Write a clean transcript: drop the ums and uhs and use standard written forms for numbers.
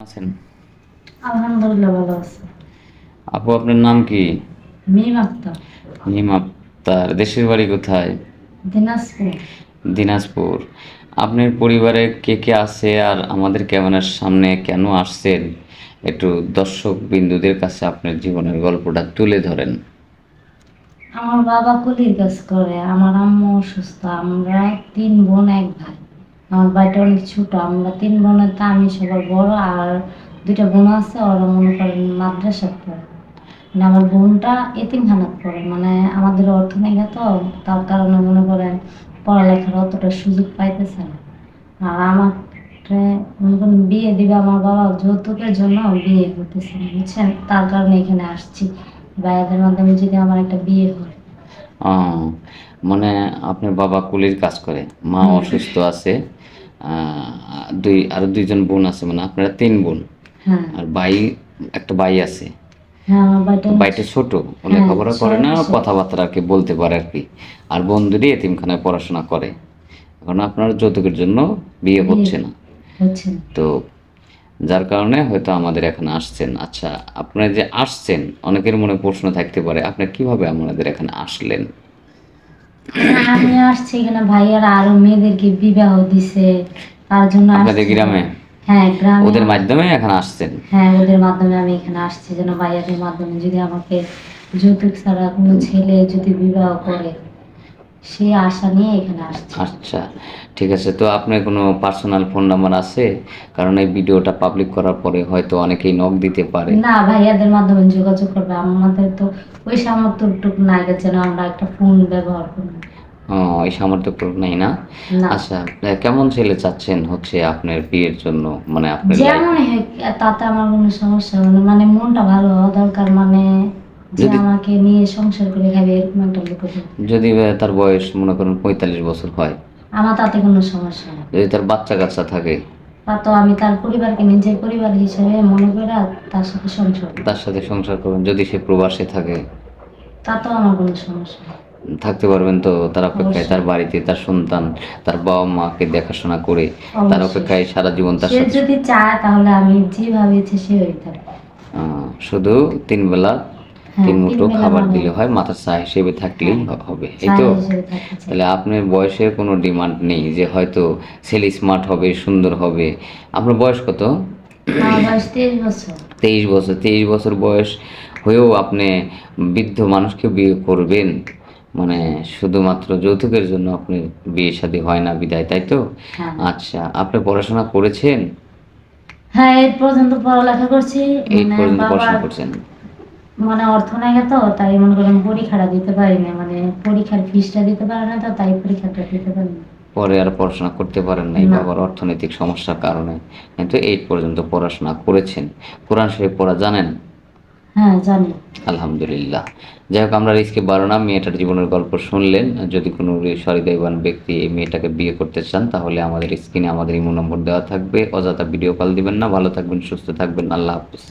আছেন? আলহামদুলিল্লাহ ভালো আছে। আপু, আপনার নাম কি? মিম আক্তার। মিম আক্তার। দেশের বাড়ি কোথায়? দিনাজপুর। দিনাজপুর। আপনার পরিবারে কে কে আছে আর আমাদের ক্যামেরার সামনে কেন আসছেন? একটু দর্শক বিন্দুদের কাছে আপনার জীবনের গল্পটা তুলে ধরেন। আমার বাবা কুলির কাজ করে, আমার আম্মু অসুস্থ, আমরা 3 বোন 1 ভাই। আমার ভাইটা অনেক ছোট, আমরা 3 বোনের তা আমি সবার বড়, আর 2টা বোন আছে, ওরা মনে করেন মাদ্রাসা পড়ে। মানে আমার বোনটা এতিমখানাত পড়ে, মানে আমাদের অর্থ নেই তো, তার কারণে মনে করেন পড়ালেখার অতটা সুযোগ পাইতেছে না। আর আমাকে মনে করেন বিয়ে দিবে আমার বাবা, যৌতুকের জন্য বিয়ে করতেছে না, বুঝছেন? তার কারণে এখানে আসছি, ভাইয়াদের মাধ্যমে যদি আমার একটা বিয়ে হয়। আহ, মানে আপনার বাবা কুলির কাজ করে, মা হুম। অসুস্থ আছে। আরো দুইজন বোন আছে, মানে আপনারা 3 বোন। হ্যাঁ। আর ভাই, একটা ভাই আছে। হ্যাঁ, আমার ভাইটা তো বাড়িটা ছোট, ও হ্যাঁ লেখাপড়া করে না, 6 বছর। কথাবার্তা আর কি বলতে পারে আর কি। আর বন্ধুরই এতিমখানায় পড়াশোনা করে। এখন আপনার যৌতুকের জন্য বিয়ে বিয়ে হচ্ছে না। হচ্ছে না। তো যার কারণে হয়তো আমাদের এখানে আসছেন। আচ্ছা, আপনার যে আসছেন, অনেকের মনে প্রশ্ন থাকতে পারে, আপনি কিভাবে আমাদের এখানে আসলেন? আমি আসছি এখানে, ভাইয়ারা আরো মেয়েদেরকে বিবাহ দিছে, তার জন্য আপনাদের আসছি এখানে। গ্রামে হ্যাঁ, গ্রামে ওদের মাধ্যমে এখানে আসছেন? হ্যাঁ, ওদের মাধ্যমে আমি এখানে আসছি, যেন ভাইয়াদের মাধ্যমে যদি আমাকে যৌতুক ছাড়া কোনো ছেলে যদি বিবাহ করে, সেই আশা নিয়ে এখানে আসছি। আচ্ছা, ঠিক আছে। তো আপনার কোনো পার্সোনাল ফোন নাম্বার আছে? কারণ এই ভিডিওটা পাবলিক করার পরে হয়তো অনেকেই নক দিতে পারে। না, ভাইয়াদের মাধ্যমে যোগাযোগ করবে, আমাদের তো ওই সামর্থ্যটুকু নাই যেন আমরা একটা ফোন ব্যবহার করব। ও, এই সামর্থ্য নাই না? না, আচ্ছা, কেমন ছেলে চাচ্ছেন হচ্ছে আপনার বিয়ের জন্য, মানে আপনার লাইফ? যেমন হোক তাতে আমার কোনো সমস্যা হবে না, মানে মনটা ভালো হওয়া দরকার, মানে যে যদি আমাকে নিয়ে সংসার করে খাবে এরকম একটা লোক হতে হবে। যদি তার বয়স মনে করেন 45 বছর হয়, আমার তাতে কোনো সমস্যা নেই। যদি তার বাচ্চা কাচ্চা থাকে, তা তো আমি তার পরিবারকে নিজের পরিবার হিসেবে মনে করে তার সাথে সংসার করব। তার সাথে সংসার করবেন। যদি সে প্রবাসে থাকে, তা তো আমার কোনো সমস্যা নেই। থাকতে পারবেন তো তার অপেক্ষায়, তার অবশ্যই। বাড়িতে তার সন্তান, তার বাবা মাকে দেখাশোনা করে, তার অবশ্যই। অপেক্ষায় সারা জীবন তার সে সাথে। যদি চায় তাহলে আমি যেভাবে ইচ্ছে সেভাবে থাকবো। শুধু 3 বেলা হ্যাঁ, 3 মুঠো 3 বেলা খাবার মানে দিলে হয়, মাথার ছায়া হিসেবে থাকলেই হ্যাঁ, হবে, এই তো? ছায়া হিসেবে থাকতে চাই। তাহলে আপনার বয়সের কোনো ডিমান্ড নেই যে হয়তো ছেলে স্মার্ট হবে, সুন্দর হবে। আপনার বয়স কত? আমার বয়স 23 বছর। 23 বছর। 23 বছর বয়স হয়েও আপনি বৃদ্ধ মানুষকে বিয়ে করবেন? মানে শুধুমাত্র যৌতুকের জন্য আপনি বিয়ে শাদী হয় না বিদায়, তাই তো? হ্যাঁ। আচ্ছা, আপনি পড়াশোনা করেছেন? হ্যাঁ, 8 পর্যন্ত পড়ালেখা করছি। 8 মানে পর্যন্ত বাবার পড়াশোনা করছেন? মানে অর্থ নাই তো, তাই মনে করেন পরীক্ষাটা দিতে পারি না, মানে পরীক্ষার ফিসটা দিতে পারে না তো, তাই পরীক্ষাটা দিতে পারি না। পরে আর পড়াশোনা করতে পারেন নাই না। বাবার অর্থনৈতিক সমস্যার কারণে, কিন্তু 8 পর্যন্ত পড়াশোনা করেছেন। কোরআন শরীফ পড়া জানেন? হ্যাঁ, জানি। আলহামদুলিল্লাহ। যাই হোক, আমরা রিস্কে বাড়ো না, মেয়েটার জীবনের গল্প শুনলেন। যদি কোনো সহৃদয়বান ব্যক্তি এই মেয়েটাকে বিয়ে করতে চান, তাহলে আমাদের স্ক্রিনে আমাদের ইমো নম্বর দেওয়া থাকবে। অযথা ভিডিও কল দিবেন না। ভালো থাকবেন, সুস্থ থাকবেন। আল্লাহ হাফিজ।